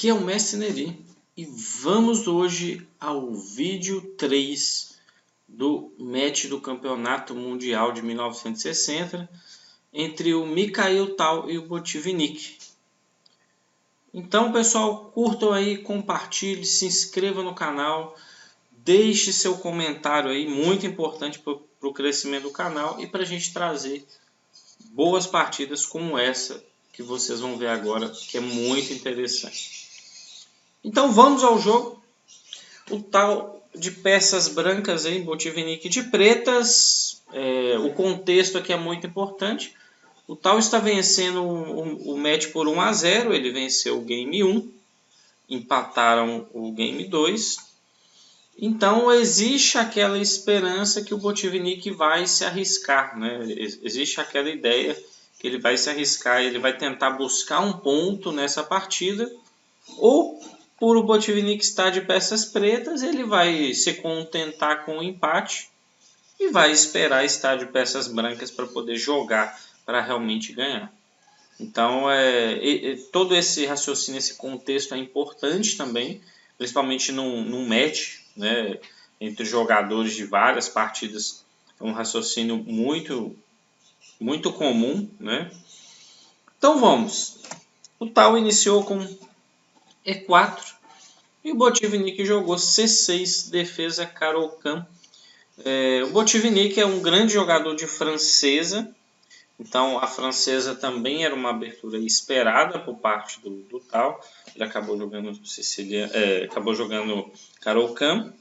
Aqui é o Mestre Neri e vamos hoje ao vídeo 3 do match do Campeonato Mundial de 1960 entre o Mikhail Tal e o Botvinnik. Então, pessoal, curtam aí, compartilhe, se inscreva no canal, deixe seu comentário aí, muito importante para o crescimento do canal e para a gente trazer boas partidas como essa que vocês vão ver agora, que é muito interessante. Então vamos ao jogo. O Tal de peças brancas aí, Botvinnik de pretas. O contexto aqui é muito importante. O Tal está vencendo o match por 1-0. Ele venceu o game 1. Empataram o game 2. Então existe aquela esperança que o Botvinnik vai se arriscar, né? Existe aquela ideia que ele vai se arriscar, ele vai tentar buscar um ponto nessa partida, ou por o Botvinnik estar de peças pretas, ele vai se contentar com o empate e vai esperar estar de peças brancas para poder jogar, para realmente ganhar. Então, todo esse raciocínio, esse contexto é importante também, principalmente num match, né, entre jogadores de várias partidas. É um raciocínio muito comum, né? Então vamos. O Tal iniciou com E4 e o Botvinnik jogou C6, defesa Caro-Kann. O Botvinnik é um grande jogador de francesa. Então a francesa também era uma abertura esperada por parte do Tal. Ele acabou jogando acabou jogando Caro-Kann.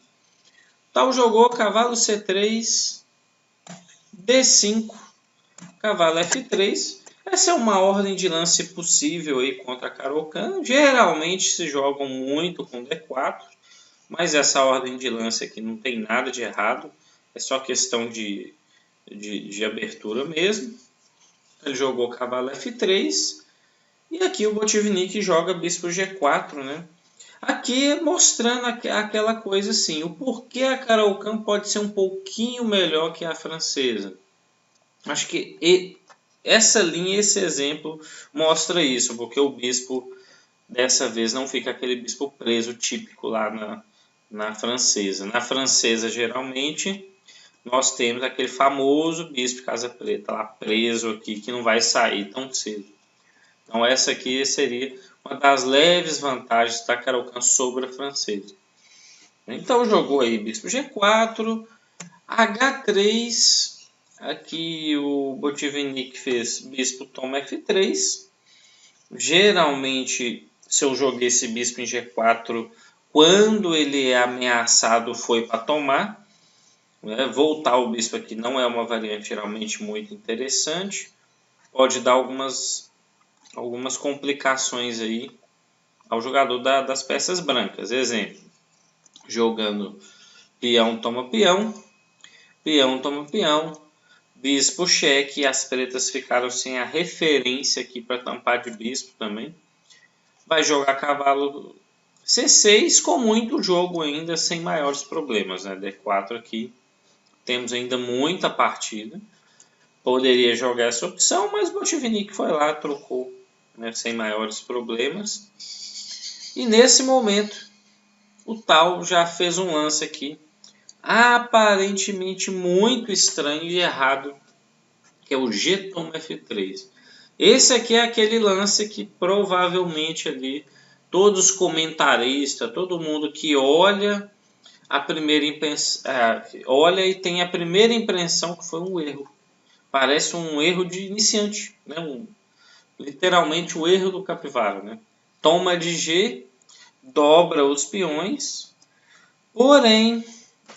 Tal jogou cavalo C3, D5, cavalo F3. Essa é uma ordem de lance possível aí contra Caro-Kann. Geralmente se jogam muito com D4, mas essa ordem de lance aqui não tem nada de errado. É só questão de abertura mesmo. Ele jogou cavalo F3. E aqui o Botvinnik joga bispo G4, né? Aqui mostrando aquela coisa assim, o porquê a Caro-Kann pode ser um pouquinho melhor que a francesa. Acho que essa linha, esse exemplo mostra isso, porque o bispo dessa vez não fica aquele bispo preso típico lá na francesa. Na francesa, geralmente, nós temos aquele famoso bispo de casa preta lá preso aqui, que não vai sair tão cedo. Então essa aqui seria uma das leves vantagens da Caro-Kann sobre a francesa. Então jogou aí bispo G4, H3, aqui o Botvinnik fez bispo toma F3. Geralmente, se eu joguei esse bispo em G4, quando ele é ameaçado foi para tomar. Voltar o bispo aqui não é uma variante geralmente muito interessante. Pode dar algumas complicações aí ao jogador das peças brancas. Exemplo, jogando peão toma peão, peão toma peão, bispo cheque, as pretas ficaram sem a referência aqui para tampar de bispo também. Vai jogar cavalo C6 com muito jogo ainda, sem maiores problemas, né? D4 aqui, temos ainda muita partida. Poderia jogar essa opção, mas Botvinnik foi lá, trocou, né, sem maiores problemas. E nesse momento, o Tal já fez um lance aqui, aparentemente muito estranho e errado, que é o G toma F3. Esse aqui é aquele lance que provavelmente ali todos os comentaristas, todo mundo que olha olha e tem a primeira impressão que foi um erro. Parece um erro de iniciante, né? Literalmente o erro do capivara, né? Toma de G, dobra os peões, porém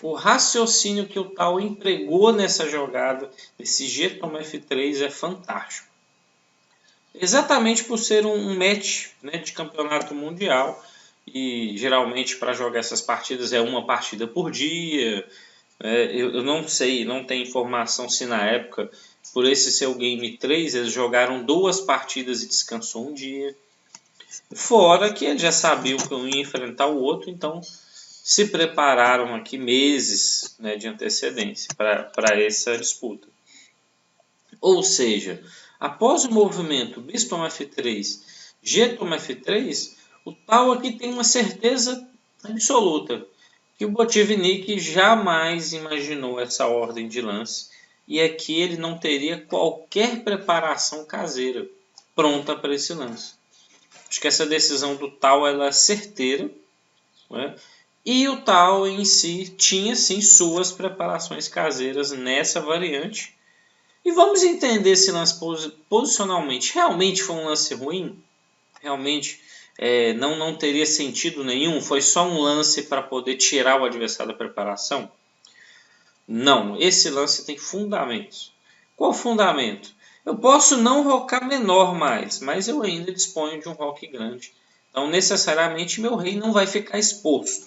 o raciocínio que o Tal empregou nessa jogada, esse G toma F3, é fantástico. Exatamente por ser um match, né, de campeonato mundial, e geralmente para jogar essas partidas é uma partida por dia. Eu não sei, não tenho informação se na época, por esse ser o game 3, eles jogaram 2 partidas e descansou um dia. Fora que eles já sabiam que um ia enfrentar o outro, então se prepararam aqui meses, né, de antecedência para essa disputa. Ou seja, após o movimento bispo toma F3, G toma F3, O tal aqui tem uma certeza absoluta que o Botvinnik jamais imaginou essa ordem de lance e aqui ele não teria qualquer preparação caseira pronta para esse lance. Acho que essa decisão do tal ela é certeira, né? E o tal em si tinha sim suas preparações caseiras nessa variante. E vamos entender esse lance posicionalmente. Realmente foi um lance ruim? Realmente não teria sentido nenhum? Foi só um lance para poder tirar o adversário da preparação? Não, esse lance tem fundamentos. Qual fundamento? Eu posso não rocar menor mais, mas eu ainda disponho de um rock grande. Então, necessariamente, meu rei não vai ficar exposto.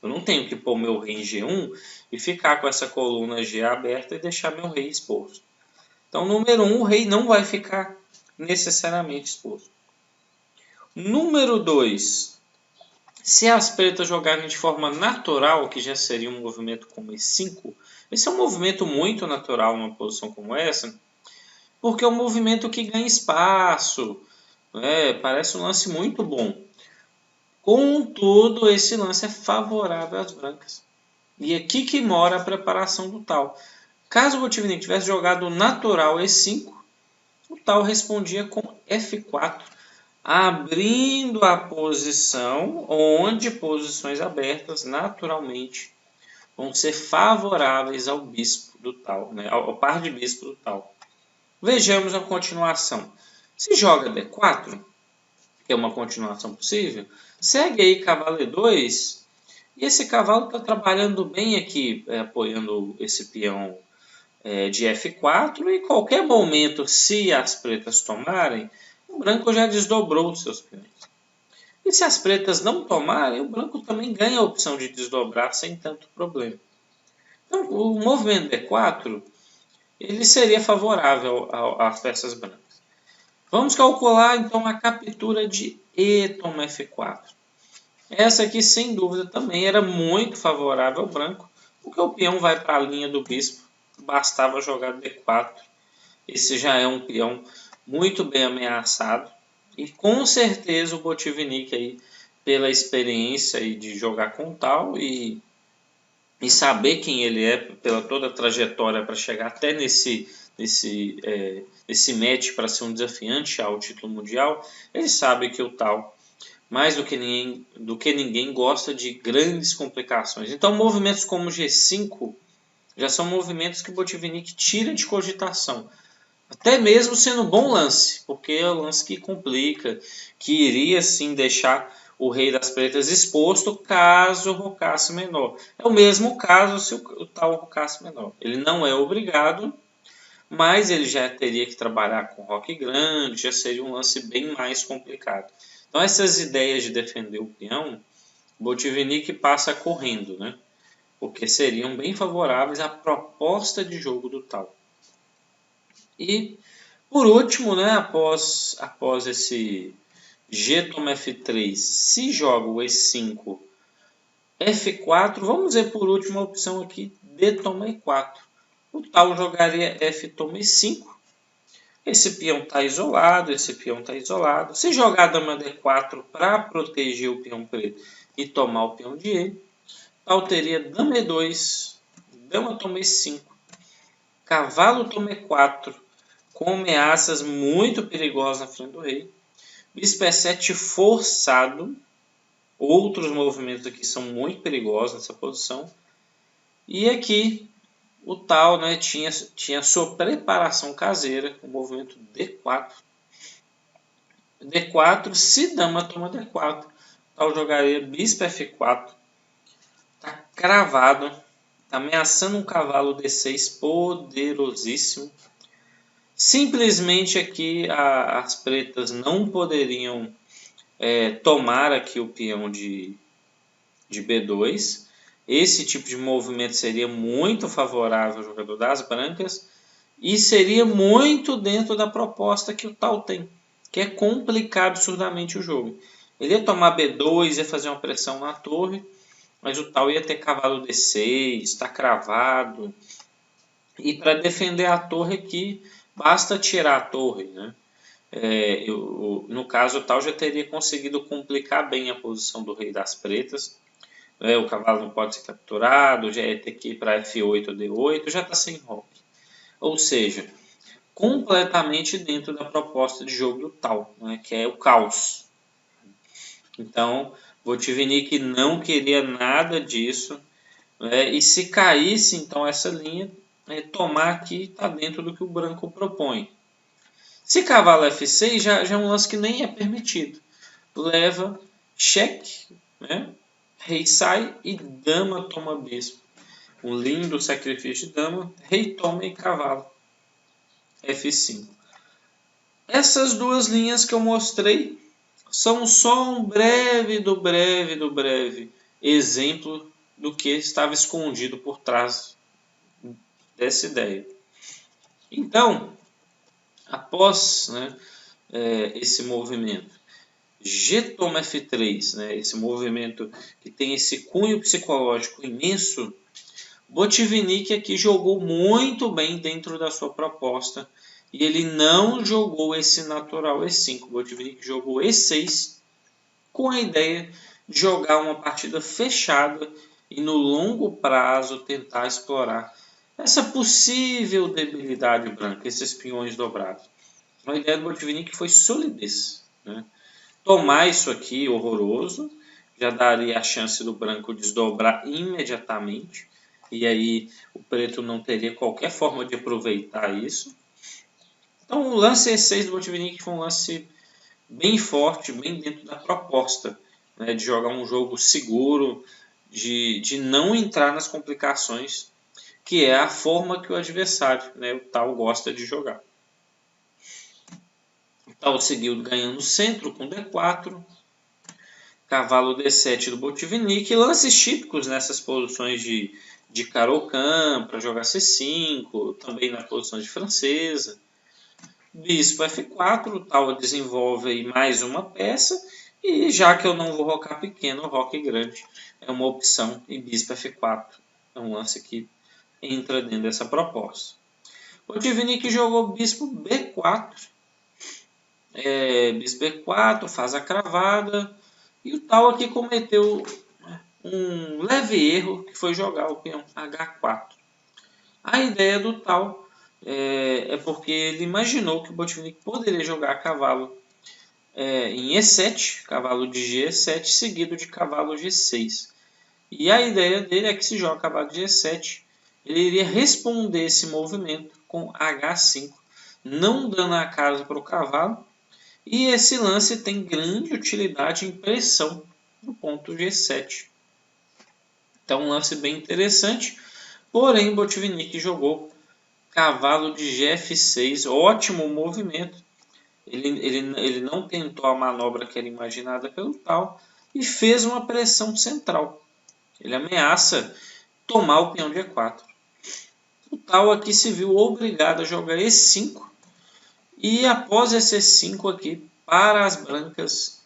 Eu não tenho que pôr meu rei em G1 e ficar com essa coluna G aberta e deixar meu rei exposto. Então, número 1, o rei não vai ficar necessariamente exposto. Número 2, se as pretas jogarem de forma natural, que já seria um movimento como E5, esse é um movimento muito natural numa posição como essa, porque é um movimento que ganha espaço, né? Parece um lance muito bom. Contudo, esse lance é favorável às brancas. E aqui que mora a preparação do tal. Caso o Botvinnik tivesse jogado natural E5, o tal respondia com F4, abrindo a posição onde posições abertas naturalmente vão ser favoráveis ao bispo do tal, né? Ao par de bispo do tal. Vejamos a continuação. Se joga D4, que é uma continuação possível, segue aí cavalo E2, e esse cavalo está trabalhando bem aqui, apoiando esse peão de F4, e em qualquer momento, se as pretas tomarem, o branco já desdobrou os seus peões. E se as pretas não tomarem, o branco também ganha a opção de desdobrar sem tanto problema. Então, o movimento D4 ele seria favorável às peças brancas. Vamos calcular então a captura de E toma F4. Essa aqui, sem dúvida, também era muito favorável ao branco, porque o peão vai para a linha do bispo, bastava jogar D4. Esse já é um peão muito bem ameaçado, e com certeza o Botvinnik, aí, pela experiência aí de jogar com tal e saber quem ele é, pela toda a trajetória para chegar até nesse match para ser um desafiante ao título mundial, ele sabe que o tal, mais do que ninguém gosta de grandes complicações. Então, movimentos como G5 já são movimentos que o Botvinnik tira de cogitação, até mesmo sendo um bom lance, porque é um lance que complica, que iria sim deixar o rei das pretas exposto caso rocasse menor. É o mesmo caso se o tal rocasse menor. Ele não é obrigado, mas ele já teria que trabalhar com roque grande, já seria um lance bem mais complicado. Então essas ideias de defender o peão, Botvinnik passa correndo, né? Porque seriam bem favoráveis à proposta de jogo do tal. E, por último, né, após esse G toma F3, se joga o E5, F4, vamos ver por último a opção aqui, D toma E4. O tal jogaria F toma E5. Esse peão está isolado, esse peão está isolado. Se jogar dama D4 para proteger o peão preto e tomar o peão de E, tal teria dama E2, dama toma E5, cavalo toma E4, com ameaças muito perigosas na frente do rei. Bispo E7 forçado. Outros movimentos aqui são muito perigosos nessa posição. E aqui o tal, né, tinha sua preparação caseira, o movimento D4. D4, se dama toma D4, o tal jogaria bispo F4. Está cravado. Está ameaçando um cavalo D6 poderosíssimo. Simplesmente aqui as pretas não poderiam tomar aqui o peão de B2. Esse tipo de movimento seria muito favorável ao jogador das brancas e seria muito dentro da proposta que o tal tem, que é complicar absurdamente o jogo. Ele ia tomar B2, ia fazer uma pressão na torre, mas o tal ia ter cavalo D6, está cravado. E para defender a torre aqui, basta tirar a torre, né? No caso, o tal já teria conseguido complicar bem a posição do rei das pretas. O cavalo não pode ser capturado, já ia ter que ir para F8 ou D8, já está sem roque. Ou seja, completamente dentro da proposta de jogo do tal, né, que é o caos. Então, Botvinnik não queria nada disso, né, e se caísse então essa linha, tomar aqui está dentro do que o branco propõe. Se cavalo F6 já é um lance que nem é permitido. Leva, cheque, né, rei sai e dama toma bispo. Um lindo sacrifício de dama, rei toma e cavalo F5. Essas duas linhas que eu mostrei são só um breve exemplo do que estava escondido por trás dessa ideia. Então, após, né, esse movimento G toma F3, né, esse movimento que tem esse cunho psicológico imenso, Botvinnik aqui jogou muito bem dentro da sua proposta e ele não jogou esse natural E5. Botvinnik jogou E6 com a ideia de jogar uma partida fechada e no longo prazo tentar explorar essa possível debilidade branca, esses peões dobrados. A ideia do Botvinnik foi solidez, né? Tomar isso aqui horroroso já daria a chance do branco desdobrar imediatamente e aí o preto não teria qualquer forma de aproveitar isso. Então o lance E6 do Botvinnik foi um lance bem forte, bem dentro da proposta, né, de jogar um jogo seguro, de não entrar nas complicações, que é a forma que o adversário, né, o tal, gosta de jogar. O tal seguiu ganhando o centro com D4, cavalo D7 do Botvinnik, lances típicos nessas posições de Caro-Kann para jogar C5, também na posição de francesa. Bispo F4, o tal desenvolve aí mais uma peça, e já que eu não vou rocar pequeno, roque grande é uma opção, e Bispo F4 é um lance que entra dentro dessa proposta. Botvinnik jogou Bispo B4, Bispo B4, faz a cravada, e o tal aqui cometeu um leve erro, que foi jogar o peão H4. A ideia do tal é porque ele imaginou que o Botvinnik poderia jogar cavalo em E7, cavalo de G7, seguido de cavalo G6. E a ideia dele é que se joga cavalo de G7, ele iria responder esse movimento com H5, não dando a casa para o cavalo. E esse lance tem grande utilidade em pressão no ponto G7. Então um lance bem interessante, porém Botvinnik jogou cavalo de Gf6, ótimo movimento. Ele não tentou a manobra que era imaginada pelo tal e fez uma pressão central. Ele ameaça tomar o peão de E4. O tal aqui se viu obrigado a jogar E5 e após esse E5 aqui, para as brancas,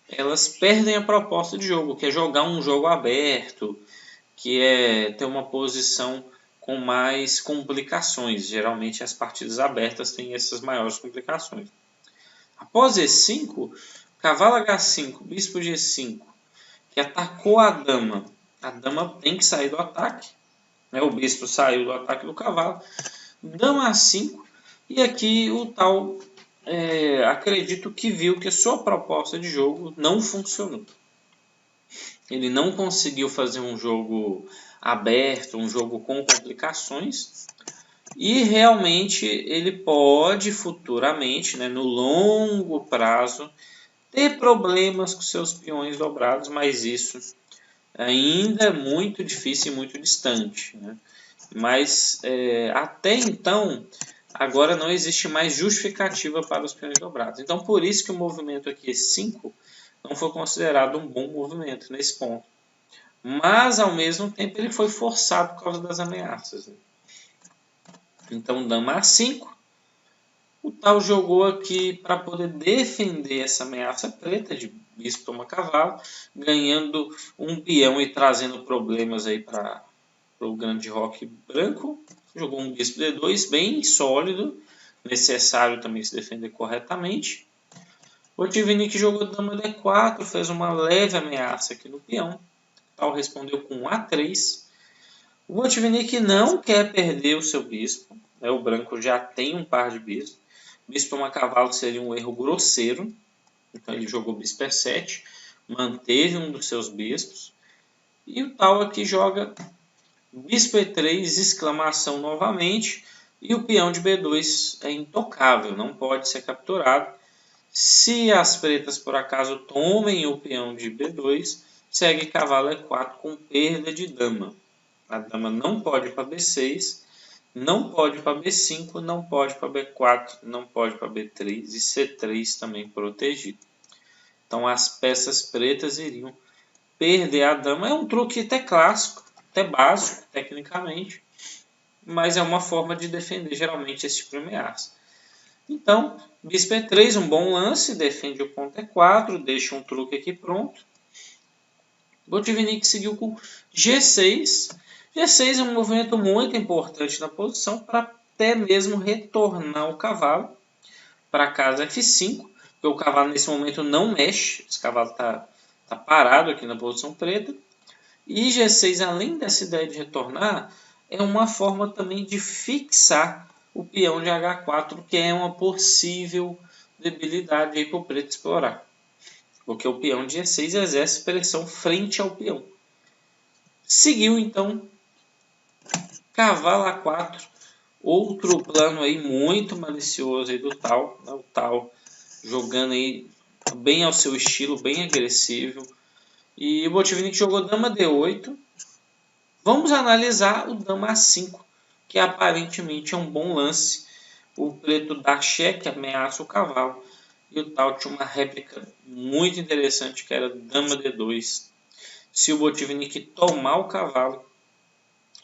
elas perdem a proposta de jogo, que é jogar um jogo aberto, que é ter uma posição com mais complicações. Geralmente as partidas abertas têm essas maiores complicações. Após E5, cavalo H5, bispo G5, que atacou a dama tem que sair do ataque, né? O bispo saiu do ataque do cavalo, dama A5, e aqui o tal acredito que viu que a sua proposta de jogo não funcionou. Ele não conseguiu fazer um jogo aberto, um jogo com complicações, e realmente ele pode futuramente, né, no longo prazo, ter problemas com seus peões dobrados, mas isso ainda é muito difícil e muito distante, né? Mas até então, agora não existe mais justificativa para os peões dobrados. Então por isso que o movimento aqui 5 não foi considerado um bom movimento nesse ponto. Mas ao mesmo tempo ele foi forçado por causa das ameaças, né? Então dama A5. O tal jogou aqui para poder defender essa ameaça preta de bispo toma cavalo, ganhando um peão e trazendo problemas aí para o grande roque branco. Jogou um bispo D2 bem sólido, necessário também se defender corretamente. O Botvinnik jogou dama D4, fez uma leve ameaça aqui no peão. O tal respondeu com A3. O Botvinnik não quer perder o seu bispo. O branco já tem um par de bispo. Bispo toma cavalo seria um erro grosseiro. Então ele jogou bispo E7, manteve um dos seus bispos. E o tal aqui joga bispo E3, exclamação novamente. E o peão de B2 é intocável, não pode ser capturado. Se as pretas por acaso tomem o peão de B2, segue cavalo E4 com perda de dama. A dama não pode ir para B6, não pode ir para B5, não pode ir para B4, não pode ir para B3 e C3 também protegido. Então as peças pretas iriam perder a dama. É um truque até clássico, até básico tecnicamente, mas é uma forma de defender geralmente esse tipo de ameaça. Então, bispo E3, um bom lance, defende o ponto E4, deixa um truque aqui pronto. Botvinnik seguiu com G6. G6 é um movimento muito importante na posição para até mesmo retornar o cavalo para casa F5, porque o cavalo nesse momento não mexe, esse cavalo está parado aqui na posição preta. E G6, além dessa ideia de retornar, é uma forma também de fixar o peão de H4, que é uma possível debilidade para o preto explorar. Porque o peão de G6 exerce pressão frente ao peão. Seguiu então cavalo A4, outro plano aí muito malicioso aí do tal, né? O tal jogando aí bem ao seu estilo, bem agressivo. E o Botvinnik jogou dama D8. Vamos analisar o dama A5, que aparentemente é um bom lance. O preto dá cheque, ameaça o cavalo. E o tal tinha uma réplica muito interessante, que era dama D2. Se o Botvinnik tomar o cavalo,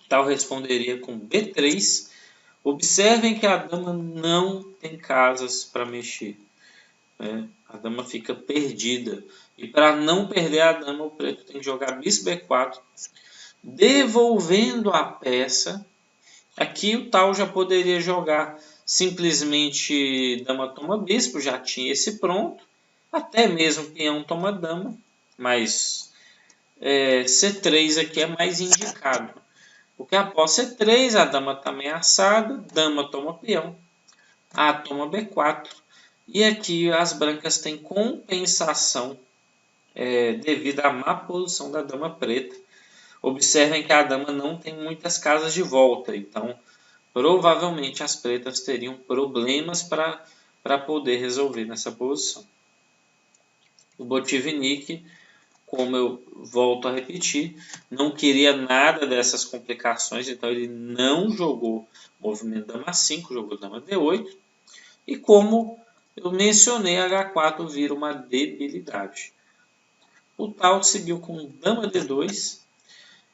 o tal responderia com B3. Observem que a dama não tem casas para mexer. A dama fica perdida. E para não perder a dama, o preto tem que jogar bispo B4, devolvendo a peça. Aqui o tal já poderia jogar simplesmente dama toma bispo, já tinha esse pronto. Até mesmo peão toma dama, mas C3 aqui é mais indicado. Porque após C3 a dama está ameaçada, dama toma peão, A toma B4. E aqui as brancas têm compensação devido à má posição da dama preta. Observem que a dama não tem muitas casas de volta, então provavelmente as pretas teriam problemas para poder resolver nessa posição. O Botvinnik, como eu volto a repetir, não queria nada dessas complicações, então ele não jogou movimento dama 5, jogou dama D8. E como eu mencionei, H4 vira uma debilidade. O tal seguiu com dama D2.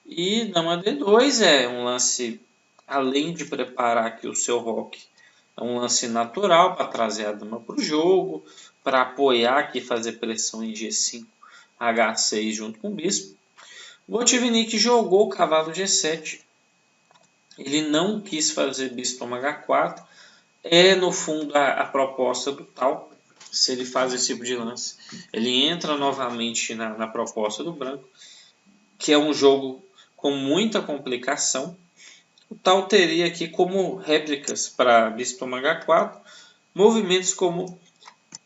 E dama D2 é um lance, além de preparar aqui o seu roque, é um lance natural para trazer a dama para o jogo, para apoiar aqui e fazer pressão em G5, H6 junto com o bispo. O Botvinnik jogou o cavalo G7. Ele não quis fazer bispo toma H4. É no fundo a proposta do tal. Se ele faz esse tipo de lance, ele entra novamente na proposta do branco, que é um jogo com muita complicação. O tal teria aqui como réplicas para bispo toma H4, movimentos como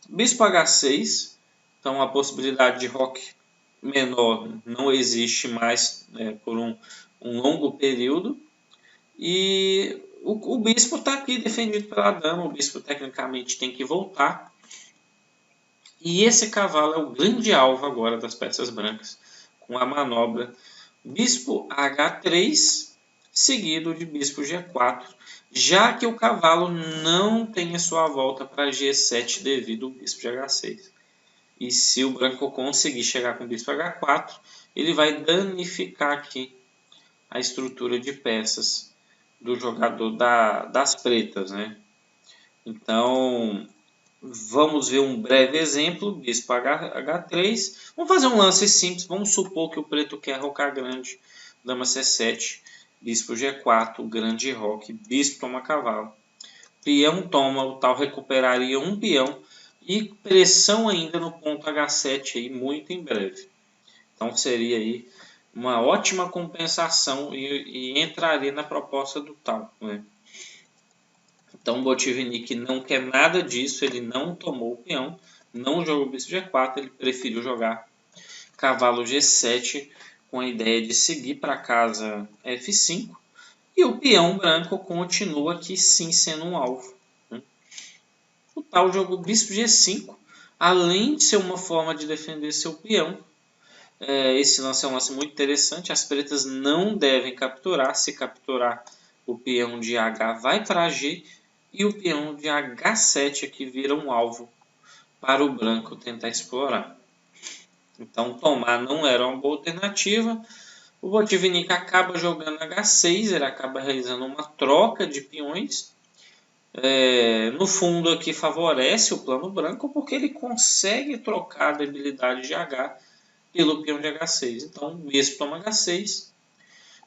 bispo H6, então a possibilidade de roque menor não existe mais por um longo período. E o bispo está aqui defendido pela dama, o bispo tecnicamente tem que voltar. E esse cavalo é o grande alvo agora das peças brancas, com a manobra bispo H3, seguido de bispo G4, já que o cavalo não tem a sua volta para G7 devido ao bispo de H6. E se o branco conseguir chegar com o bispo H4, ele vai danificar aqui a estrutura de peças do jogador das pretas, né? Então, vamos ver um breve exemplo, bispo H3. Vamos fazer um lance simples, vamos supor que o preto quer rocar grande, dama C7, bispo G4, grande roque, bispo toma cavalo. peão toma, o tal recuperaria um peão e pressão ainda no ponto H7 aí muito em breve. Então seria aí uma ótima compensação e entraria na proposta do tal, né? Então o Botvinnik não quer nada disso, ele não tomou o peão, não jogou bispo G4, ele preferiu jogar cavalo G7 com a ideia de seguir para casa F5 e o peão branco continua aqui sim sendo um alvo, né? O tal jogou bispo G5, além de ser uma forma de defender seu peão. Esse lance é um lance muito interessante, as pretas não devem capturar, se capturar o peão de H vai para G e o peão de H7 aqui vira um alvo para o branco tentar explorar. Então tomar não era uma boa alternativa. O Botvinnik acaba jogando H6, ele acaba realizando uma troca de peões. No fundo aqui favorece o plano branco porque ele consegue trocar a debilidade de H pelo peão de H6. Então bispo toma H6.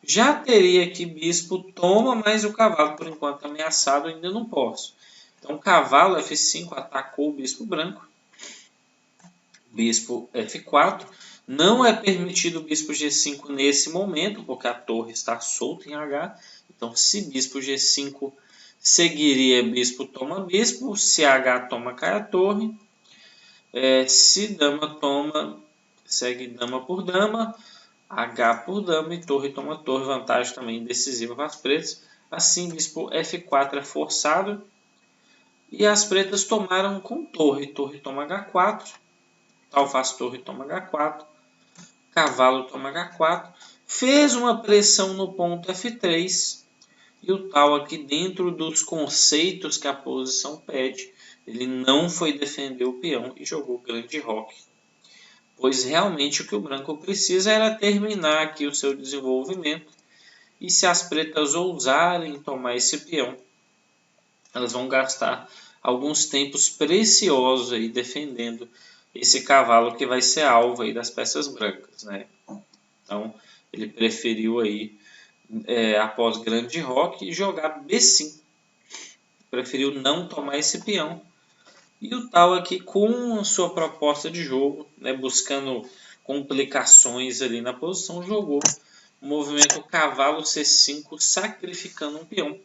Já teria aqui bispo toma, mas o cavalo por enquanto ameaçado ainda não posso. Então cavalo F5 atacou o bispo branco. Bispo F4. Não é permitido o bispo G5 nesse momento, porque a torre está solta em H. Então se bispo G5 seguiria bispo toma bispo, se H toma cai a torre. Se dama toma, segue dama por dama. H por dama e torre toma torre, vantagem também decisiva para as pretas. Assim, bispo F4 é forçado. E as pretas tomaram com torre. Torre toma H4. Tal faz torre toma H4. Cavalo toma H4. Fez uma pressão no ponto F3. E o tal aqui dentro dos conceitos que a posição pede. Ele não foi defender o peão e jogou grande roque. Pois realmente o que o branco precisa era terminar aqui o seu desenvolvimento. E se as pretas ousarem tomar esse peão, elas vão gastar alguns tempos preciosos aí defendendo esse cavalo que vai ser alvo aí das peças brancas, né? Então ele preferiu aí, após grande roque, jogar B5. Preferiu não tomar esse peão. E o tal aqui com a sua proposta de jogo, né, buscando complicações ali na posição, jogou o movimento cavalo C5 sacrificando um peão,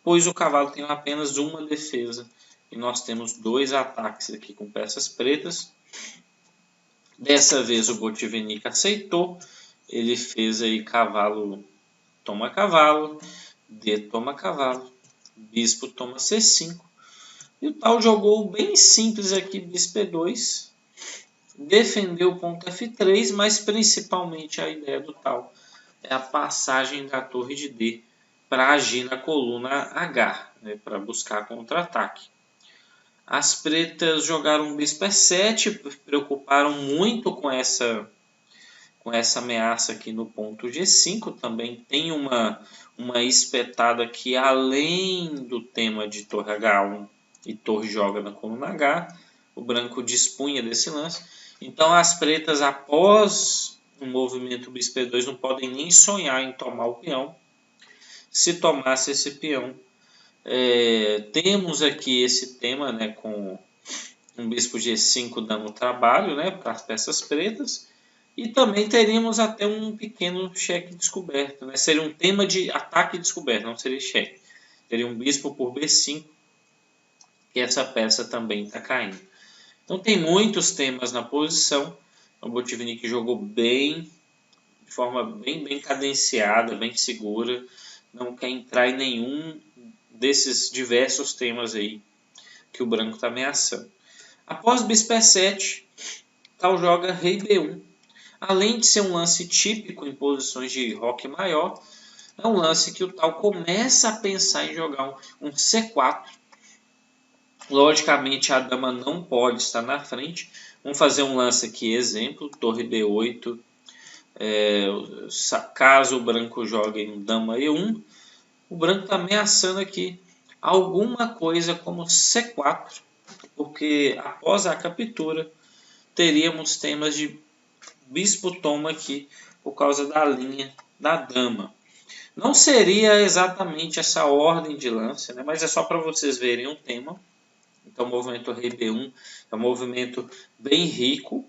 pois o cavalo tem apenas uma defesa e nós temos dois ataques aqui com peças pretas. Dessa vez o Botvinnik aceitou, ele fez aí cavalo toma cavalo, D toma cavalo, bispo toma C5. E o tal jogou bem simples aqui, bispo E2, defendeu o ponto F3, mas principalmente a ideia do tal é a passagem da torre de D para agir na coluna H, né, para buscar contra-ataque. As pretas jogaram bispo E7, preocuparam muito com essa ameaça aqui no ponto G5. Também tem uma espetada aqui além do tema de torre H1 e torre joga na coluna H. O branco dispunha desse lance. Então as pretas, após o movimento bispo E2, não podem nem sonhar em tomar o peão. Se tomasse esse peão, temos aqui esse tema, né, com um bispo G5 dando trabalho, né, para as peças pretas. E também teríamos até um pequeno cheque descoberto, né? Seria um tema de ataque descoberto, não seria cheque. Teria um bispo por B5, e essa peça também está caindo. Então tem muitos temas na posição. O Botvinnik jogou bem, de forma bem cadenciada, bem segura. Não quer entrar em nenhum desses diversos temas aí que o branco está ameaçando. Após bispo E7, tal joga rei B1. Além de ser um lance típico em posições de roque maior, é um lance que o tal começa a pensar em jogar um C4. Logicamente a dama não pode estar na frente. Vamos fazer um lance aqui, exemplo, torre B8. Caso o branco jogue em dama E1, o branco está ameaçando aqui alguma coisa como C4, porque após a captura teríamos temas de bispo toma aqui por causa da linha da dama. Não seria exatamente essa ordem de lance, né? Mas é só para vocês verem um tema. Então, o movimento rei B1 é um movimento bem rico,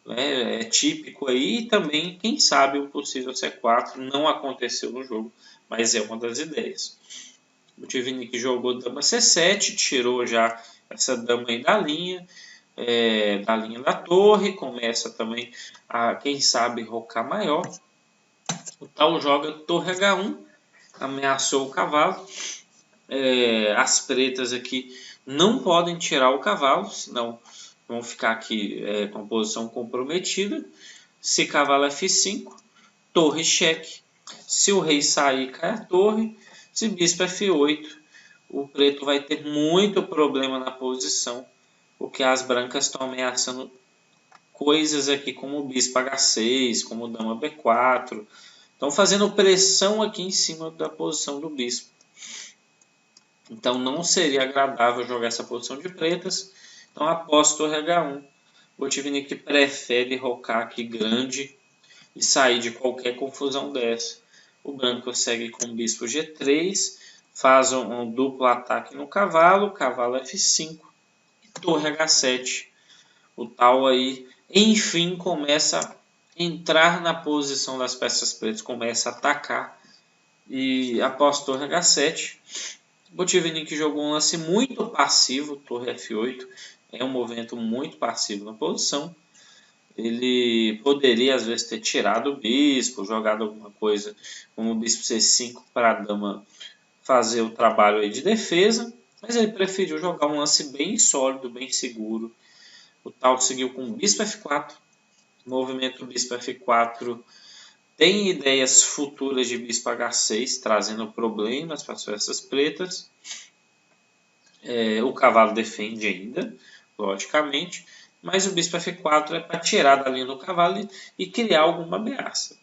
né? É típico aí, e também, quem sabe, o possível C4 não aconteceu no jogo, mas é uma das ideias. O Tivnik jogou dama C7, tirou já essa dama aí da linha da torre, começa também a, quem sabe, rocar maior. O tal joga torre H1, ameaçou o cavalo. As pretas aqui não podem tirar o cavalo, senão vão ficar aqui com a posição comprometida. Se cavalo F5, torre cheque. Se o rei sair, cai a torre. Se bispo F8, o preto vai ter muito problema na posição, porque as brancas estão ameaçando coisas aqui como o bispo H6, como o dama B4. Estão fazendo pressão aqui em cima da posição do bispo. Então não seria agradável jogar essa posição de pretas. Então após torre H1, o Tivnik prefere rocar aqui grande e sair de qualquer confusão dessa. O branco segue com o bispo G3, faz um duplo ataque no cavalo F5 e torre H7. O tal aí, enfim, começa a entrar na posição das peças pretas, começa a atacar. E após torre H7, o Tivnik jogou um lance muito passivo, torre F8, é um movimento muito passivo na posição. Ele poderia às vezes ter tirado o bispo, jogado alguma coisa como o bispo C5 para a dama fazer o trabalho aí de defesa, mas ele preferiu jogar um lance bem sólido, bem seguro. O tal seguiu com o bispo F4, movimento bispo F4 tem ideias futuras de bispo H6, trazendo problemas para as peças pretas. O cavalo defende ainda, logicamente, mas o bispo F4 é para tirar da linha do cavalo e criar alguma ameaça.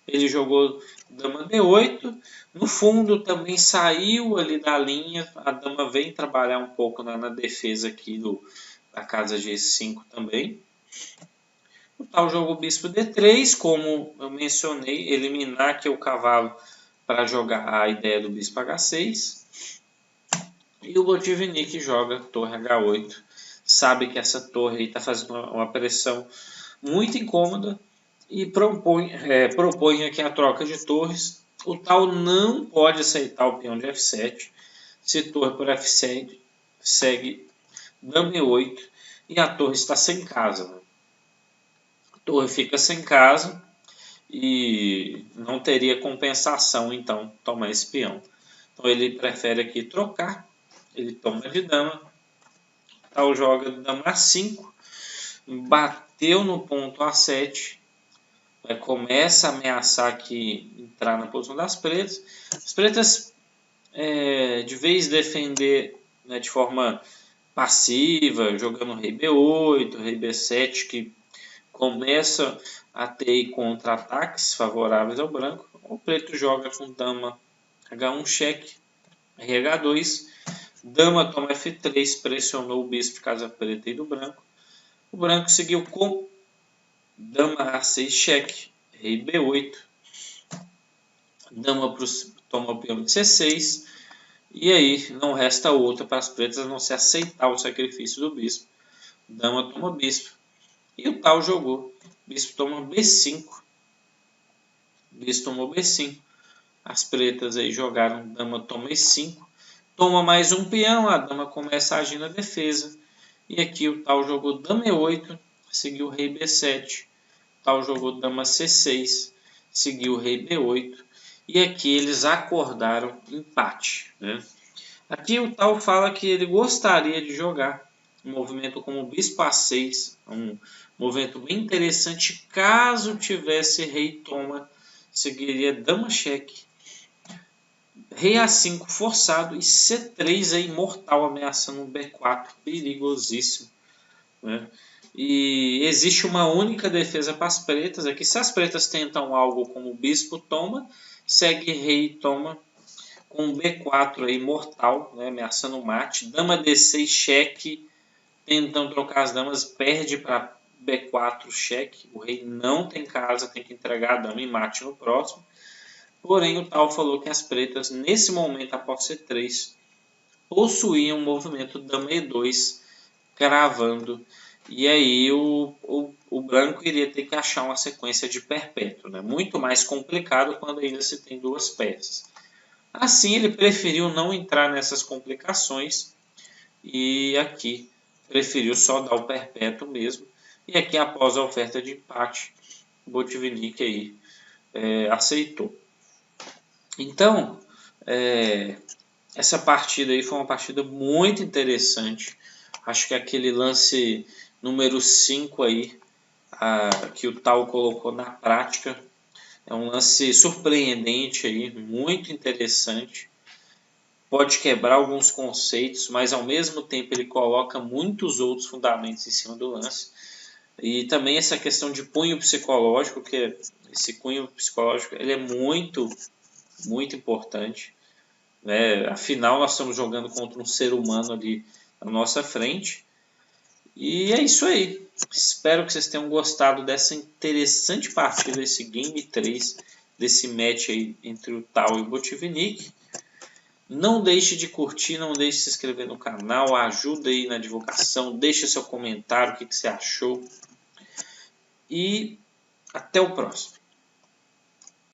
Ele jogou dama D8, no fundo também saiu ali da linha, a dama vem trabalhar um pouco na defesa aqui da casa G5 também. O tal jogou bispo D3, como eu mencionei, eliminar aqui o cavalo para jogar a ideia do bispo H6. E o Tivnik joga torre H8. Sabe que essa torre está fazendo uma pressão muito incômoda e propõe aqui a troca de torres. O tal não pode aceitar o peão de F7. Se torre por F7, segue dama E8 e a torre está sem casa. Né? A torre fica sem casa e não teria compensação, então, tomar esse peão. Então ele prefere aqui trocar. Ele toma de dama. Tal joga dama A5. Bateu no ponto A7. Começa a ameaçar aqui entrar na posição das pretas. As pretas, de vez defender, né, de forma passiva, jogando rei B8, rei B7, que começa a ter contra-ataques favoráveis ao branco. O preto joga com dama H1 cheque, rei H2, dama toma F3, pressionou o bispo de casa preta e do branco. O branco seguiu com dama A6 cheque, rei B8, dama toma o peão de C6, e aí não resta outra para as pretas a não se aceitar o sacrifício do bispo. Dama toma bispo. E o tal jogou. Bispo toma B5. Bispo tomou B5. As pretas aí jogaram dama toma E5. Toma mais um peão, a dama começa a agir na defesa. E aqui o tal jogou dama E8, seguiu rei B7. O tal jogou dama C6, seguiu rei B8. E aqui eles acordaram empate. Né? Aqui o tal fala que ele gostaria de jogar um movimento como bispo A6, um movimento bem interessante. Caso tivesse rei toma, seguiria dama cheque, rei A5 forçado e C3 aí mortal, ameaçando um B4 perigosíssimo. Né? E existe uma única defesa para as pretas aqui. Se as pretas tentam algo como o bispo toma, segue rei toma com B4 aí mortal, né, ameaçando o mate. Dama D6 cheque, tentam trocar as damas, perde para B4 cheque. O rei não tem casa, tem que entregar a dama e mate no próximo. Porém, o Tal falou que as pretas, nesse momento, após C3, possuíam um movimento dama E2 cravando. E aí o branco iria ter que achar uma sequência de perpétuo, né? Muito mais complicado quando ainda se tem duas peças. Assim, ele preferiu não entrar nessas complicações e aqui preferiu só dar o perpétuo mesmo. E aqui, após a oferta de empate, o Botvinnik aí aceitou. Então, essa partida aí foi uma partida muito interessante. Acho que aquele lance número 5 aí, que o Tal colocou na prática, é um lance surpreendente aí, muito interessante. Pode quebrar alguns conceitos, mas ao mesmo tempo ele coloca muitos outros fundamentos em cima do lance. E também essa questão de cunho psicológico, que esse cunho psicológico ele é muito, muito importante. Né? Afinal, nós estamos jogando contra um ser humano ali na nossa frente. E é isso aí. Espero que vocês tenham gostado dessa interessante partida, esse Game 3, desse match aí entre o Tal e o Botvinnik. Não deixe de curtir, não deixe de se inscrever no canal, ajuda aí na divulgação, deixe seu comentário, o que você achou. E até o próximo.